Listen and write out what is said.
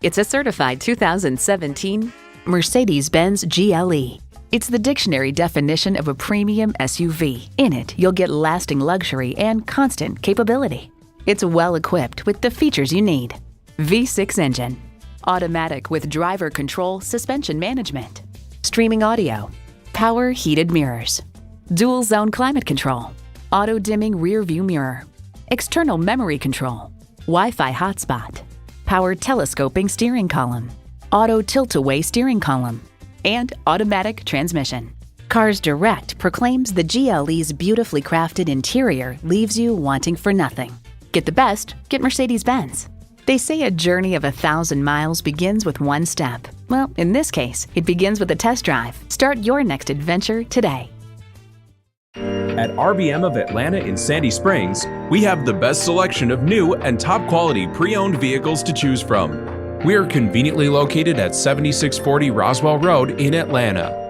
It's a certified 2017 Mercedes-Benz GLE. It's the dictionary definition of a premium SUV. In it, you'll get lasting luxury and constant capability. It's well equipped with the features you need. V6 engine, automatic with driver control suspension management, streaming audio, power heated mirrors, dual zone climate control, auto dimming rear view mirror, external memory control, Wi-Fi hotspot, power telescoping steering column, auto tilt-away steering column, and automatic transmission. Cars Direct proclaims the GLE's beautifully crafted interior leaves you wanting for nothing. Get the best, get Mercedes-Benz. They say a journey of 1,000 miles begins with one step. Well, in this case, it begins with a test drive. Start your next adventure today. At RBM of Atlanta in Sandy Springs, we have the best selection of new and top-quality pre-owned vehicles to choose from. We are conveniently located at 7640 Roswell Road in Atlanta.